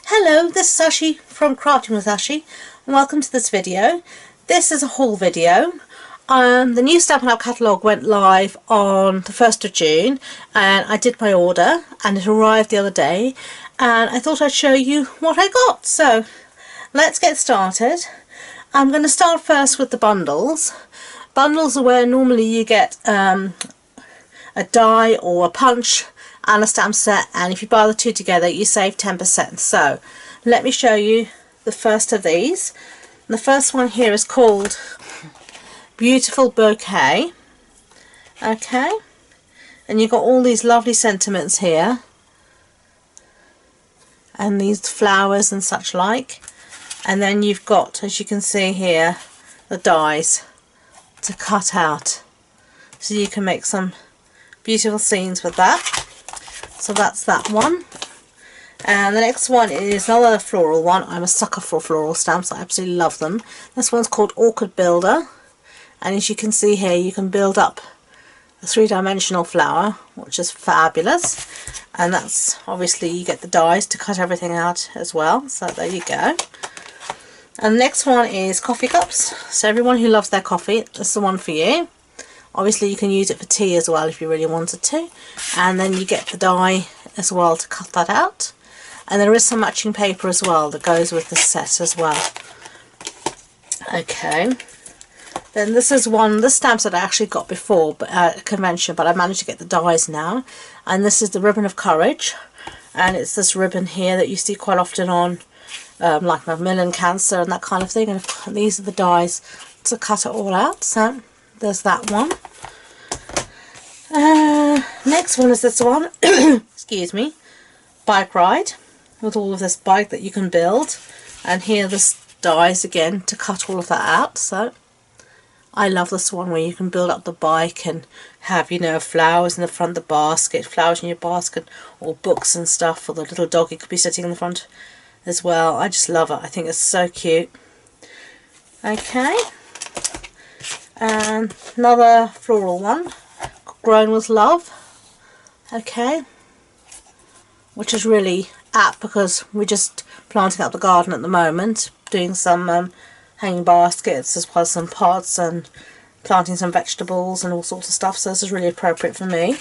Hello, this is Ashi from Crafting with Ashi, and welcome to this video. This is a haul video. The new Stampin' Up catalogue went live on the 1st of June, and I did my order and it arrived the other day, and I thought I'd show you what I got. So let's get started. I'm going to start first with the bundles. Bundles are where normally you get a die or a punch and a stamp set, and if you buy the two together you save 10%. So let me show you the first of these. The first one here is called Beautiful Bouquet. Okay, and you've got all these lovely sentiments here and these flowers and such like, and then you've got, as you can see here, the dies to cut out so you can make some beautiful scenes with that. So that's that one. And the next one is another floral one. I'm a sucker for floral stamps. I absolutely love them. This one's called Orchid Builder, and as you can see here you can build up a three-dimensional flower, which is fabulous. And that's obviously, you get the dies to cut everything out as well, so there you go. And the next one is coffee cups. So everyone who loves their coffee, this is the one for you. Obviously you can use it for tea as well if you really wanted to, and then you get the die as well to cut that out. And there is some matching paper as well that goes with the set as well. Okay, then this is the stamps that I actually got before at a convention, but I managed to get the dies now. And this is the Ribbon of Courage, and it's this ribbon here that you see quite often on like Macmillan Cancer and that kind of thing, and these are the dies to cut it all out. So there's that one. Next one is this one. Excuse me. Bike ride, with all of this bike that you can build, and here this dies again to cut all of that out. So I love this one where you can build up the bike and have, you know, flowers in the front of the basket, flowers in your basket, or books and stuff, or the little doggy could be sitting in the front as well. I just love it. I think it's so cute. Okay, and another floral one, Grown with Love. Okay, which is really apt because we're just planting up the garden at the moment, doing some hanging baskets as well as some pots and planting some vegetables and all sorts of stuff, so this is really appropriate for me.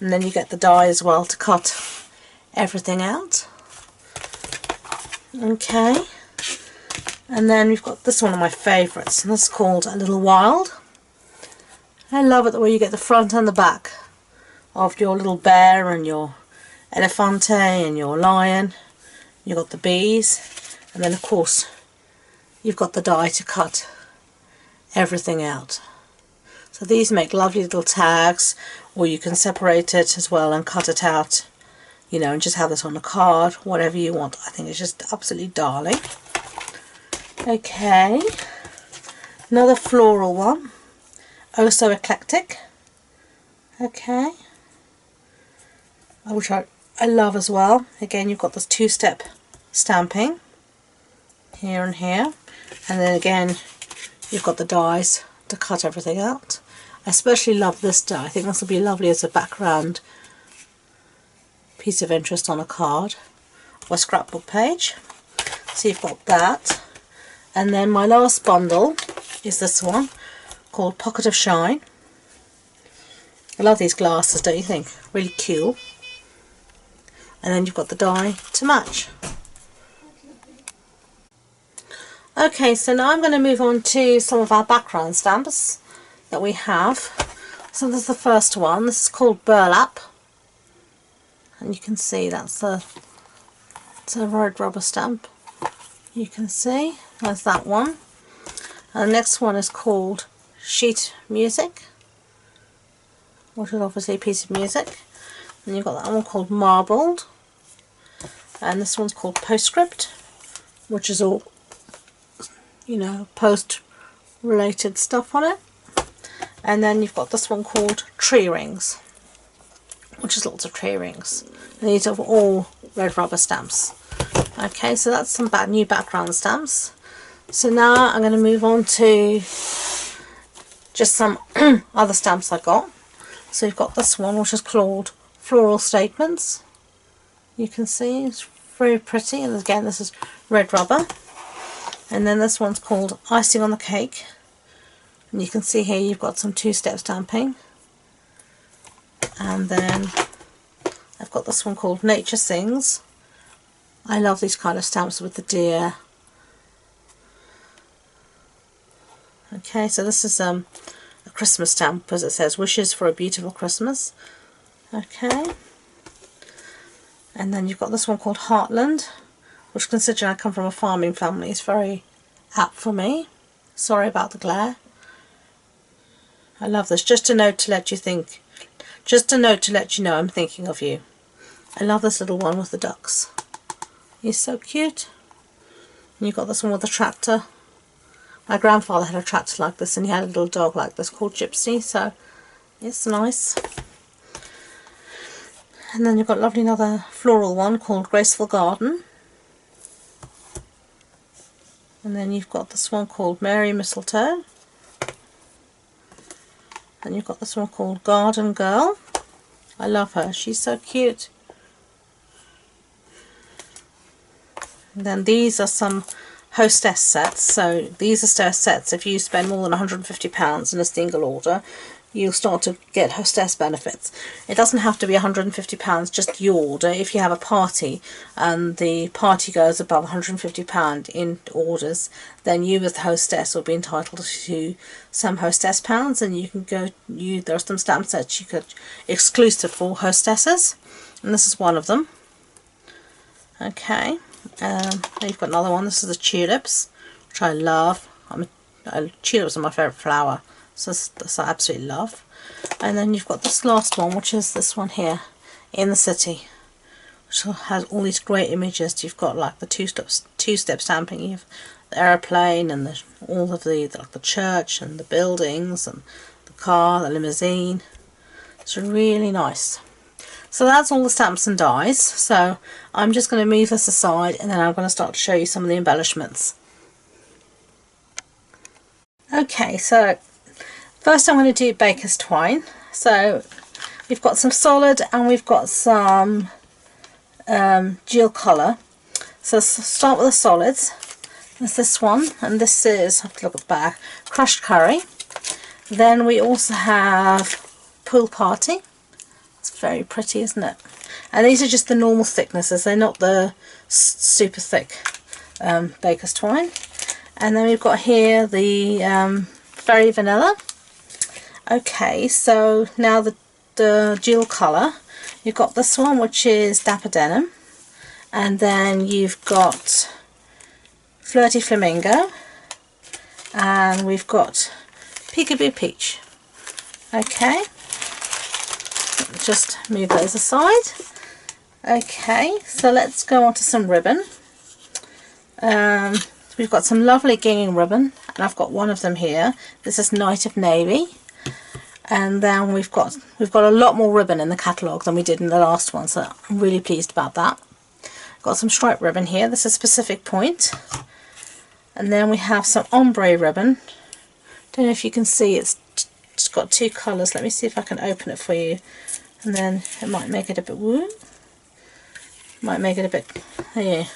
And then you get the die as well to cut everything out. Okay, and then we've got this one of my favourites, and this is called A Little Wild. I love it the way you get the front and the back of your little bear and your elefante and your lion. You've got the bees, and then of course you've got the die to cut everything out. So these make lovely little tags, or you can separate it as well and cut it out, you know, and just have this on a card, whatever you want. I think it's just absolutely darling. Okay, another floral one, Oh So Eclectic. Okay, which I love as well. Again, you've got this two-step stamping here and here, and then again you've got the dies to cut everything out. I especially love this die. I think this will be lovely as a background piece of interest on a card or scrapbook page. So you've got that, and then my last bundle is this one called Pocket of Shine. I love these glasses, don't you think? Really cool. And then you've got the die to match. Okay, so now I'm going to move on to some of our background stamps that we have. So this is the first one. This is called Burlap, and you can see it's a red rubber stamp. You can see there's that one. And the next one is called Sheet Music, which is obviously a piece of music. And you've got that one called Marbled, and this one's called Postscript, which is all, you know, post related stuff on it. And then you've got this one called Tree Rings, which is lots of tree rings. And these are all red rubber stamps. Okay, so that's some new background stamps. So now I'm going to move on to just some other stamps I got. So you've got this one, which is called Floral Statements. You can see it's very pretty. And again, this is red rubber. And then this one's called Icing on the Cake. And you can see here you've got some two-step stamping. And then I've got this one called Nature Sings. I love these kind of stamps with the deer. Okay, so this is a Christmas stamp, as it says, wishes for a beautiful Christmas. Okay. And then you've got this one called Heartland, which, considering I come from a farming family, is very apt for me. Sorry about the glare. I love this. Just a note to let you think. Just a note to let you know I'm thinking of you. I love this little one with the ducks. He's so cute. And you've got this one with the tractor. My grandfather had a tractor like this, and he had a little dog like this called Gypsy, so it's nice. And then you've got lovely another floral one called Graceful Garden. And then you've got this one called Mary Mistletoe. And you've got this one called Garden Girl. I love her, she's so cute. And then these are some hostess sets. So these are sets, if you spend more than £150 in a single order, you'll start to get hostess benefits. It doesn't have to be £150 just your order. If you have a party and the party goes above £150 in orders, then you as the hostess will be entitled to some hostess pounds, and you can go, there are some stamp sets you could exclusive for hostesses, and this is one of them. Okay. You've got another one. This is the tulips, which I love. Tulips are my favourite flower, so this I absolutely love. And then you've got this last one, which is this one here, In the City, which has all these great images. You've got like the two-step stamping. You have the aeroplane and all of like the church and the buildings and the car, the limousine. It's really nice. So that's all the stamps and dies. So I'm just going to move this aside, and then I'm going to start to show you some of the embellishments. Okay, so first I'm going to do baker's twine. So we've got some solid and we've got some gel colour. So let's start with the solids. There's this one, and this is, I have to look at the back, crushed curry. Then we also have Pool Party. It's very pretty, isn't it? And these are just the normal thicknesses, they're not the super thick baker's twine. And then we've got here the Fairy Vanilla. Okay, so now the dual colour. You've got this one, which is Dapper Denim, and then you've got Flirty Flamingo, and we've got Peekaboo Peach. Okay. Just move those aside. Okay, so let's go on to some ribbon. We've got some lovely gingham ribbon, and I've got one of them here. This is Night of Navy, and then we've got a lot more ribbon in the catalogue than we did in the last one, so I'm really pleased about that. Got some striped ribbon here. This is Pacific Point, and then we have some ombre ribbon. Don't know if you can see, it's got two colours. Let me see if I can open it for you. And then it might make it a bit woo. Might make it a bit, yeah.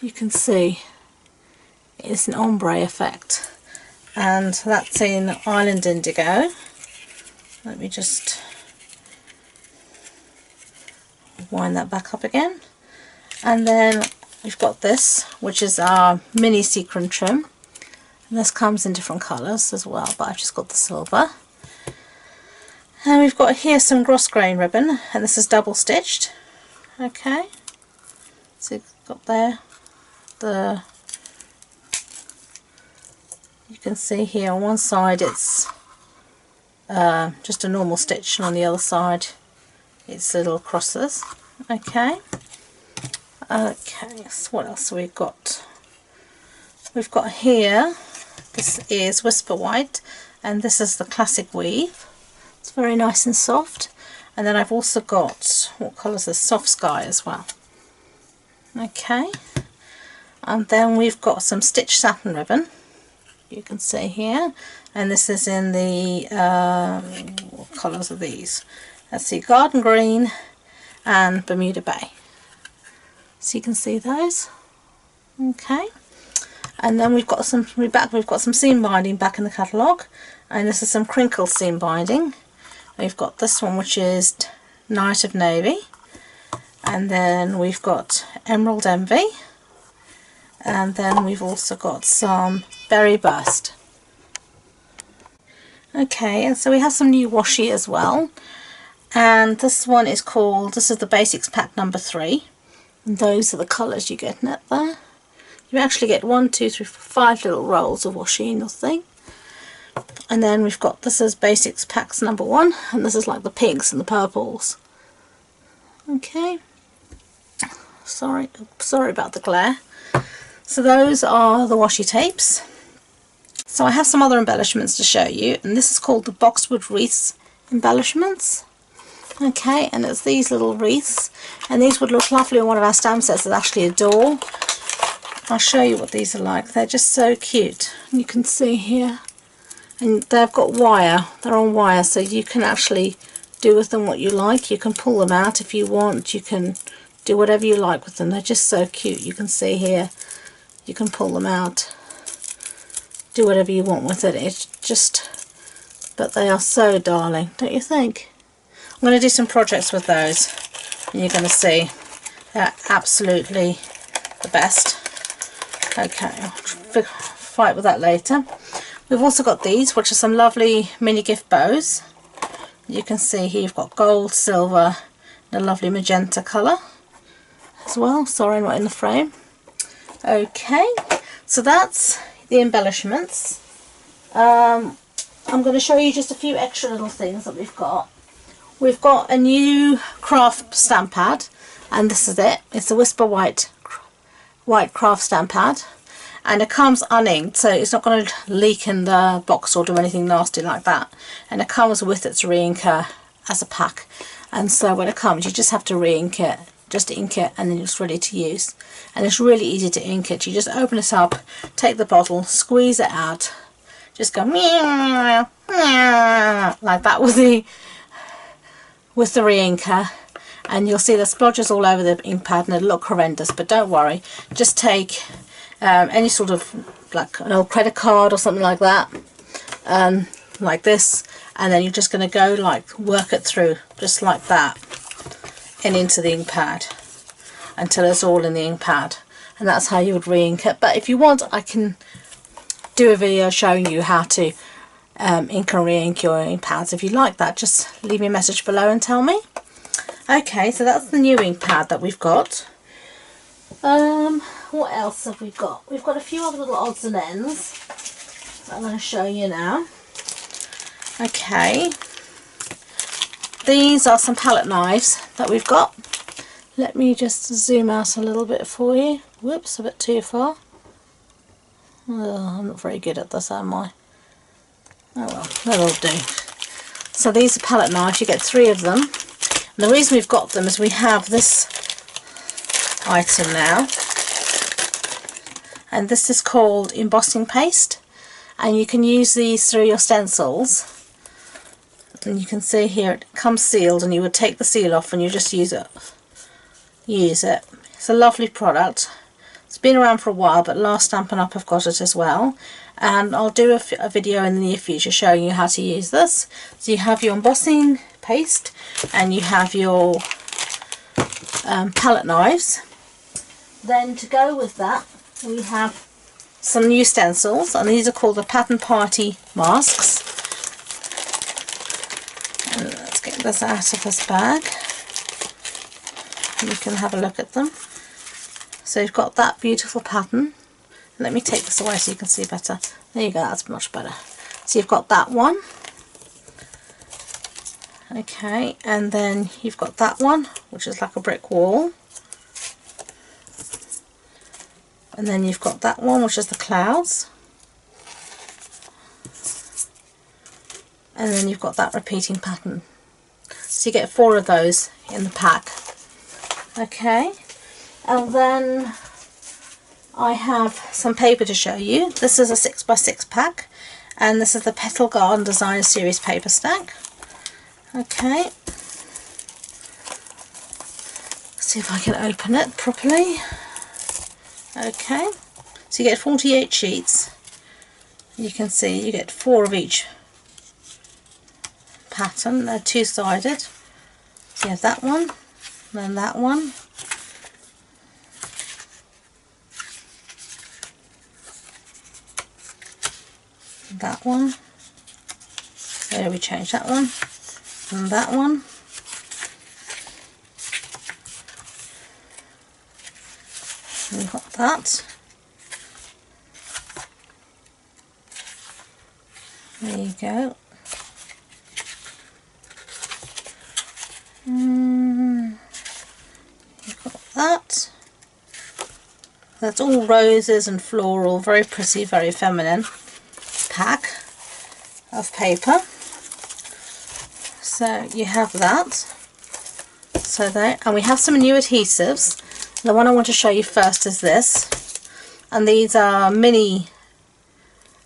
You can see it's an ombre effect, and that's in Island Indigo. Let me just wind that back up again. And then we've got this, which is our mini sequin trim. And this comes in different colours as well, but I've just got the silver. And we've got here some grosgrain ribbon, and this is double stitched. Okay, so you've got there you can see here on one side it's just a normal stitch, and on the other side it's little crosses. Okay, so what else have we got? We've got here, this is Whisper White, and this is the classic weave. It's very nice and soft. And then I've also got, what colour is this? Soft Sky as well. Okay. And then we've got some stitched satin ribbon. You can see here. And this is in the, what colours are these? Let's see, Garden Green and Bermuda Bay. so you can see those. Okay, and then we've got some seam binding back in the catalogue, and this is some crinkle seam binding. We've got this one, which is Night of Navy, and then we've got Emerald Envy, and then we've also got some Berry Burst. Okay, and so we have some new washi as well, and this one is called, this is the Basics pack number 3, and those are the colours you get in it there. You actually get 1, 2, 3, 4, 5 little rolls of washi in your thing. And then we've got, this is Basics packs number 1, and this is like the pinks and the purples. Okay, sorry about the glare. So those are the washi tapes. So I have some other embellishments to show you, and this is called the Boxwood Wreaths embellishments. Okay, and it's these little wreaths, and these would look lovely on one of our stamp sets. There's actually a door. I'll show you what these are like. They're just so cute. You can see here, and they've got wire. They're on wire, so you can actually do with them what you like. You can pull them out if you want. You can do whatever you like with them. They're just so cute. You can see here, you can pull them out, do whatever you want with it. It's just, but they are so darling, don't you think? I'm going to do some projects with those, and you're going to see they're absolutely the best. Okay, I'll fight with that later. We've also got these, which are some lovely mini gift bows. You can see here you've got gold, silver, and a lovely magenta colour as well. Sorry, I'm not in the frame. Okay, so that's the embellishments. I'm going to show you just a few extra little things that we've got. We've got a new craft stamp pad, and this is it. It's a Whisper White craft stamp pad, and it comes uninked, so it's not going to leak in the box or do anything nasty like that. And it comes with its re-inker as a pack, and so when it comes, you just have to re-ink it. Just ink it, and then it's ready to use. And it's really easy to ink it. You just open it up, take the bottle, squeeze it out, just go meow, meow, like that with the re-inker, and you'll see the splodges all over the ink pad, and it'll look horrendous. But don't worry, just take any sort of, like an old credit card or something like that, like this, and then you're just going to go like work it through just like that and into the ink pad until it's all in the ink pad, and that's how you would re-ink it. But if you want, I can do a video showing you how to ink and re-ink your ink pads. If you like that, just leave me a message below and tell me. Okay, so that's the new ink pad that we've got. What else have we got? We've got a few other little odds and ends that I'm going to show you now. Okay, these are some palette knives that we've got. Let me just zoom out a little bit for you. Whoops, a bit too far. Oh, I'm not very good at this, am I? Oh well, that'll do. So these are palette knives. You get 3 of them. And the reason we've got them is we have this item now, and this is called embossing paste, and you can use these through your stencils. And you can see here it comes sealed, and you would take the seal off and you just use it. It's a lovely product. It's been around for a while, but last Stampin' Up have got it as well, and I'll do a video in the near future showing you how to use this. So you have your embossing paste, and you have your palette knives. Then to go with that, we have some new stencils, and these are called the Pattern Party masks. And let's get this out of this bag, and you can have a look at them. So you've got that beautiful pattern. Let me take this away so you can see better. There you go, that's much better. So you've got that one. Okay, and then you've got that one, which is like a brick wall. And then you've got that one, which is the clouds. And then you've got that repeating pattern. So you get 4 of those in the pack. Okay, and then I have some paper to show you. This is a 6x6 pack, and this is the Petal Garden Designer Series paper stack. Okay, see if I can open it properly. Okay, so you get 48 sheets. You can see you get 4 of each pattern. They're two-sided. So you have that one, then that one, that one. So we change that one, and that one. We've got that. There you go. You've got that. That's all roses and floral, very pretty, very feminine pack of paper. So you have that. So there, and we have some new adhesives. The one I want to show you first is this, and these are mini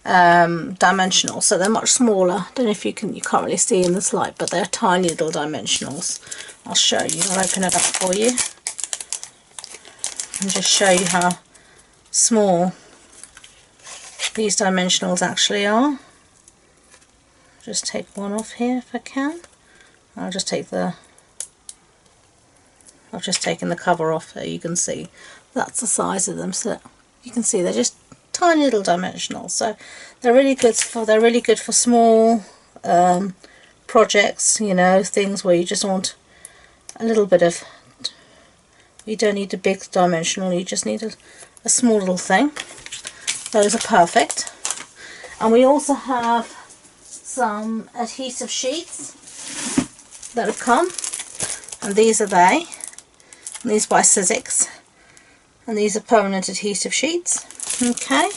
dimensional, so they're much smaller. Don't know if you can't really see in this light, but they're tiny little dimensionals. I'll show you. I'll open it up for you and just show you how small these dimensionals actually are. Just take one off here if I can. I've just taken the cover off so you can see that's the size of them. So you can see they're just tiny little dimensionals. So they're really good for small projects, you know, things where you just want a little bit of, you don't need a big dimensional, you just need a small little thing. Those are perfect. And we also have some adhesive sheets that have come, and these are they. And these by Sizzix, and these are permanent adhesive sheets. Okay,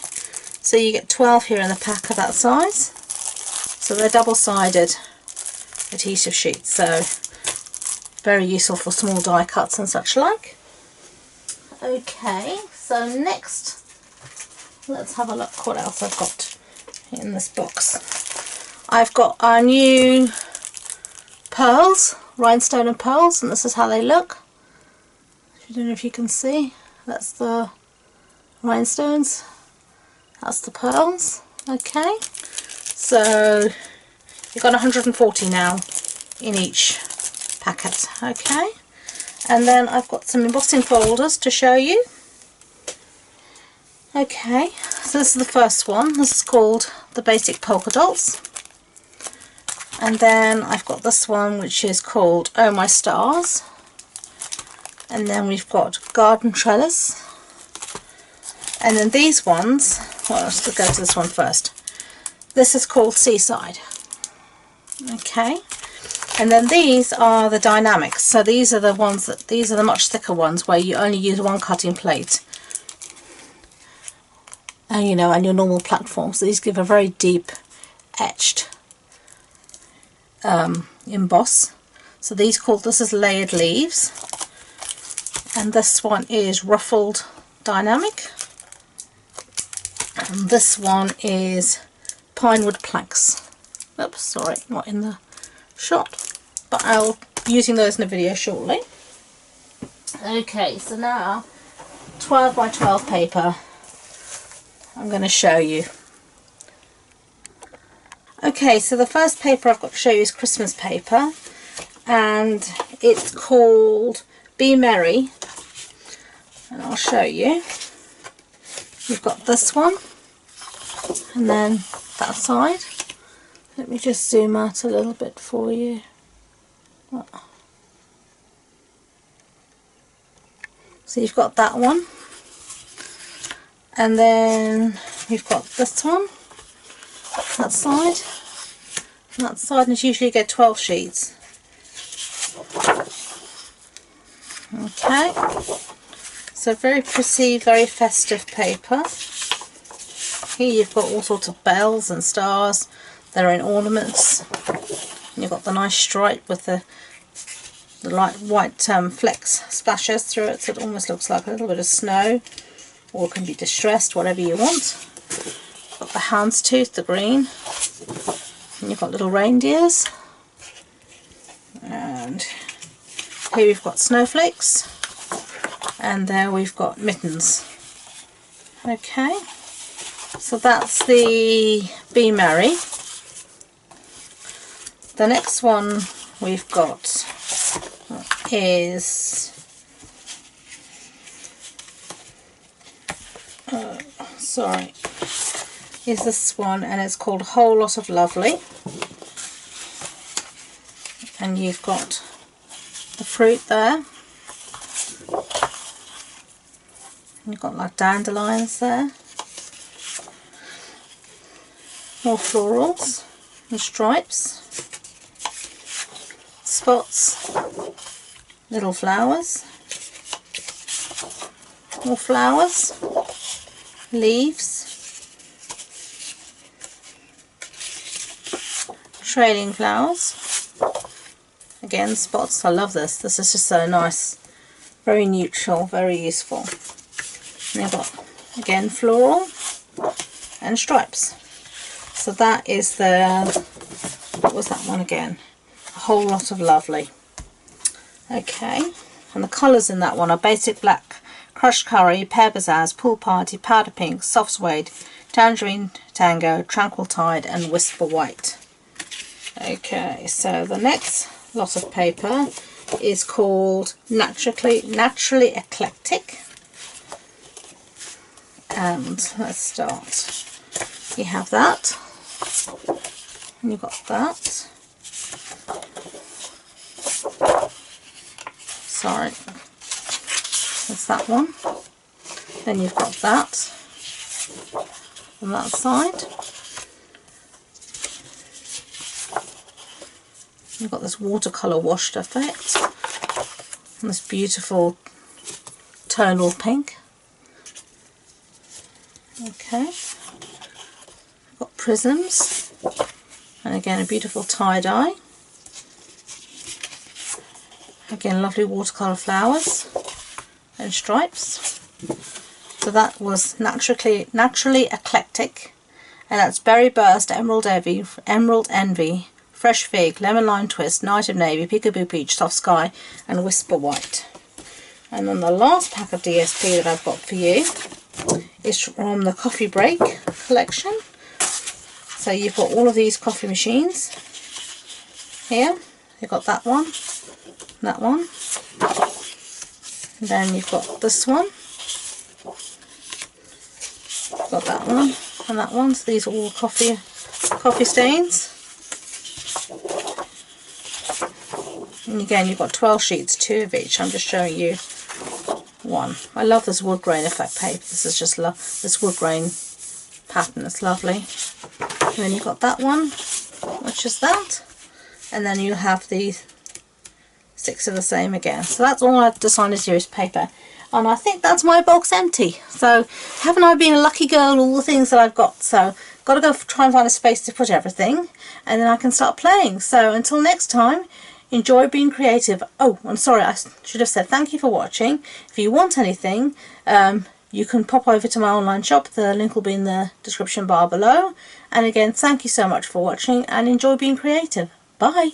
so you get 12 here in the pack of that size. So they're double-sided adhesive sheets, so very useful for small die cuts and such like. Okay, so next let's have a look what else I've got in this box. I've got our new pearls, rhinestone and pearls, and this is how they look. I don't know if you can see, that's the rhinestones, that's the pearls. Okay, so you've got 140 now in each packet. Okay, and then I've got some embossing folders to show you. Okay, so this is the first one. This is called the Basic Polka Dots. And then I've got this one which is called Oh My Stars. And then we've got Garden Trellis. And then these ones, well, let's go to this one first. This is called Seaside. Okay. And then these are the dynamics. So these are the ones these are the much thicker ones where you only use one cutting plate. And you know, and your normal platform. So these give a very deep etched emboss. So this is Layered Leaves. And this one is Ruffled Dynamic, and this one is Pinewood Planks. Oops, sorry, not in the shot, but I'll be using those in a video shortly. Okay, so now 12 by 12 paper I'm going to show you. Okay, so the first paper I've got to show you is Christmas paper, and it's called Be Merry, and I'll show you. You've got this one, and then that side. Let me just zoom out a little bit for you. So you've got that one, and then you've got this one, that side, and that side, and usually you get 12 sheets. Okay, so very pretty, very festive paper. Here you've got all sorts of bells and stars that are in ornaments. And you've got the nice stripe with the light white flecks splashes through it, so it almost looks like a little bit of snow, or it can be distressed, whatever you want. You've got the houndstooth, the green, and you've got little reindeers. And here we've got snowflakes. and there we've got mittens. Okay, so that's the Be Merry. The next one we've got is is this one, and it's called Whole Lot of Lovely, and you've got the fruit there, and you've got like dandelions there, more florals and stripes, spots, little flowers, more flowers, leaves, trailing flowers, again spots. I love this. This is just so nice, very neutral, very useful. And you've got again floral and stripes. So that is the, what was that one again? A Whole Lot of Lovely. Okay, and the colours in that one are Basic Black, Crushed Curry, Pear Bazaars, Pool Party, Powder Pink, Soft Suede, Tangerine Tango, Tranquil Tide and Whisper White. Okay, so the next lot of paper is called Naturally Eclectic, and let's start. You have that, and you've got that. Sorry, that's that one. Then you've got that on that side. You've got this watercolour washed effect and this beautiful tonal pink. Okay, I've got prisms, and again a beautiful tie-dye. Again lovely watercolour flowers and stripes. So that was Naturally Eclectic, and that's Berry Burst, Emerald Envy, Fresh Fig, Lemon Lime Twist, Night of Navy, Peekaboo Peach, Soft Sky and Whisper White. And then the last pack of DSP that I've got for you is from the Coffee Break collection. So you've got all of these coffee machines here. You've got that one, and then you've got this one, you've got that one and that one. So these are all coffee stains. And again you've got 12 sheets, 2 of each. I'm just showing you one. I love this wood grain effect paper. This is just this wood grain pattern. It's lovely. And then you've got that one, which is that, and then you have the 6 of the same again. So that's all I've decided to use paper, and I think that's my box empty. So haven't I been a lucky girl, all the things that I've got? So got to go try and find a space to put everything, and then I can start playing. So until next time, enjoy being creative. Oh, I'm sorry, I should have said thank you for watching. If you want anything, you can pop over to my online shop. The link will be in the description bar below. And again, thank you so much for watching, and enjoy being creative. Bye.